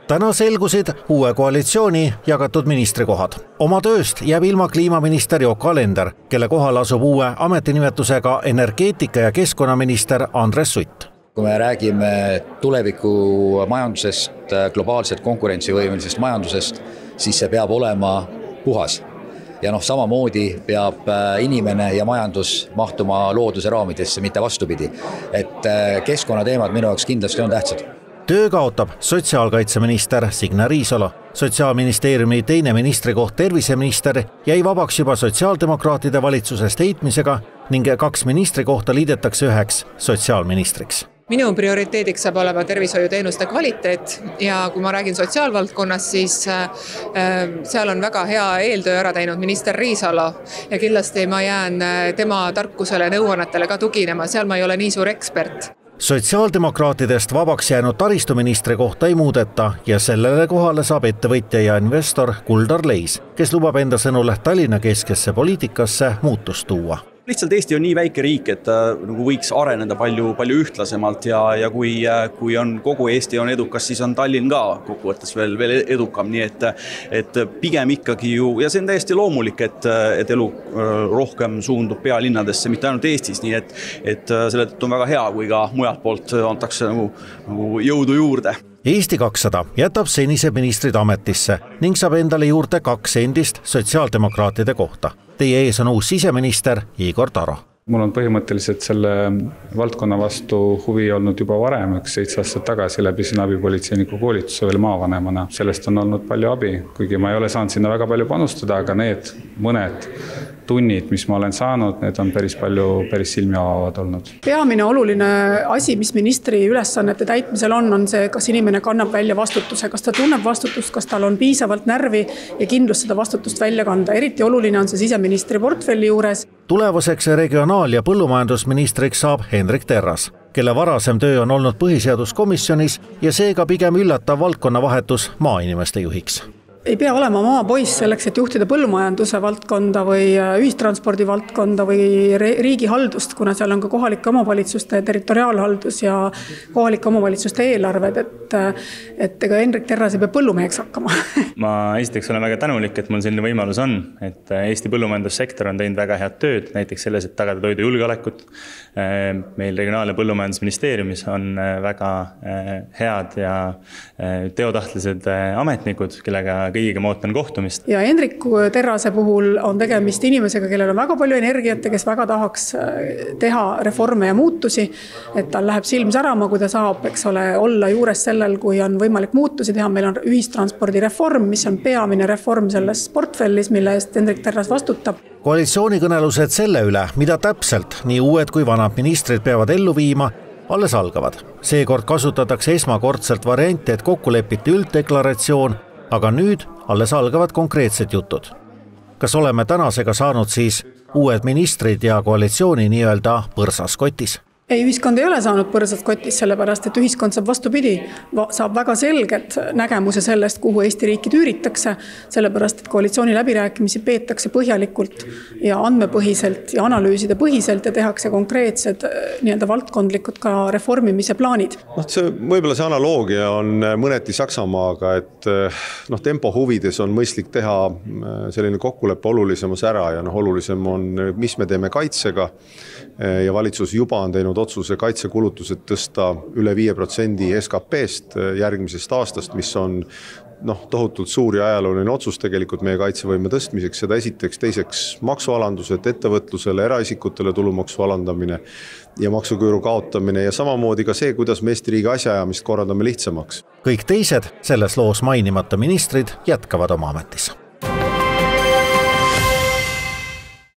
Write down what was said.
Täna selgusid uue koalitsiooni jagatud ministrikohad. Oma tööst jääb ilma kliimaminister Yoko Alender, kelle kohal asub uue ametinimetusega energeetika- ja keskkonnaminister Andres Sutt. Kui me räägime tuleviku majandusest, globaalselt konkurentsivõimelisest majandusest, siis see peab olema puhas. Ja samamoodi peab inimene ja majandus mahtuma looduse raamidesse, mitte vastupidi. Et keskkonnateemad minu jaoks kindlasti on tähtsad. Töö kaotab sotsiaalkaitseminister Signe Riisalo. Sotsiaalministeeriumi teine ministrikoht terviseminister jäi vabaks juba sotsiaaldemokraatide valitsusest heitmisega ning 2 ministrikohta liidetakse üheks sotsiaalministriks. Minu prioriteediks saab olema tervishoiuteenuste kvaliteet ja kui ma räägin sotsiaalvaldkonnas, siis seal on väga hea eeltöö ära teinud minister Riisalo ja kindlasti ma jään tema tarkusele nõuannetele ka tuginema, seal ma ei ole nii suur ekspert. Sotsiaaldemokraatidest vabaks jäänud taristuministri kohta ei muudeta ja sellele kohale saab ettevõtja ja investor Kuldar Leis, kes lubab enda sõnul Tallinna keskesse poliitikasse muutust tuua. Lihtsalt Eesti on nii väike riik, et võiks areneda palju ühtlasemalt ja kui on kogu Eesti on edukas, siis on Tallinn ka kokkuvõttes veel edukam. Nii et pigem ikkagi ju, ja see on täiesti loomulik, et elu rohkem suundub pealinnadesse, mitte ainult Eestis. Nii et selle tõttu on väga hea, kui ka mujalt poolt antakse nagu jõudu juurde. Eesti 200 jätab senised ministrid ametisse ning saab endale juurde 2 endist sotsiaaldemokraatide kohta. Teie ees on uus siseminister Igor Taro. Mul on põhimõtteliselt selle valdkonna vastu huvi olnud juba varem, 7 aastat tagasi läbisin abipolitseiniku koolituse veel maavanemana. Sellest on olnud palju abi, kuigi ma ei ole saanud sinna väga palju panustada, aga need mõned tunnid, mis ma olen saanud, need on päris silmi avavad olnud. Peamine oluline asi, mis ministri ülesannete täitmisel on see, kas inimene kannab välja vastutuse, kas ta tunneb vastutust, kas tal on piisavalt närvi ja kindlust seda vastutust välja kanda. Eriti oluline on see siseministri portfelli juures. Tulevaseks regionaal- ja põllumajandusministriks saab Hendrik Terras, kelle varasem töö on olnud põhiseaduskomisjonis ja seega pigem üllatav valdkonnavahetus maainimeste juhiks. Ei pea olema maapoiss selleks, et juhtida põllumajanduse valdkonda või ühistranspordi valdkonda või riigihaldust, kuna seal on ka kohalike omavalitsuste territoriaalhaldus ja kohalike omavalitsuste eelarved, et ega Hendrik Terras ei pea põllumeheks hakkama. Ma esiteks olen väga tänulik, et mul selline võimalus on, et Eesti põllumajandussektor on teinud väga head tööd, näiteks selles, et tagada toidu julgeolekut. Meil regionaal- ja põllumajandusministeeriumis on väga head ja teotahtlised ametnikud, kellega kõigiga ma ootan kohtumist. Ja Hendrik Terrase puhul on tegemist inimesega, kellel on väga palju energiat ja kes väga tahaks teha reforme ja muutusi, et tal läheb silm särama, kui ta saab, olla juures sellel, kui on võimalik muutusi teha. Meil on ühistranspordireform, mis on peamine reform selles portfellis, mille eest Hendrik Terras vastutab. Koalitsioonikõnelused selle üle, mida täpselt nii uued kui vanad ministrid peavad ellu viima, alles algavad. Seekord kasutatakse esmakordselt varianti, et kokku lepiti ülddeklaratsioon, aga nüüd alles algavad konkreetsed jutud. Kas oleme tänasega saanud siis uued ministrid ja koalitsiooni nii-öelda põrsas kotis? Ei, ühiskond ei ole saanud põrsas kotis, sellepärast, et ühiskond saab vastupidi, saab väga selgelt nägemuse sellest, kuhu Eesti riiki tüüritakse, sellepärast, et koalitsiooni läbirääkimisi peetakse põhjalikult ja andmepõhiselt ja analüüside põhiselt ja tehakse konkreetsed nii-öelda valdkondlikud ka reformimise plaanid. Võib-olla see analoogia on mõneti Saksamaaga, et tempo huvides on mõistlik teha selline kokkuleppe olulisemas ära ja olulisem on, mis me teeme kaitsega ja valitsus juba on teinud otsuse kaitsekulutused tõsta üle 5% SKP-st järgmisest aastast, mis on tohutult suur ja ajalooline otsus tegelikult meie kaitsevõime tõstmiseks. Seda esiteks, teiseks maksualandused ettevõtlusele, eraisikutele tulumaksu alandamine ja maksuküüru kaotamine ja samamoodi ka see, kuidas me Eesti riigi asjaajamist korraldame lihtsamaks. Kõik teised selles loos mainimata ministrid jätkavad oma ametis.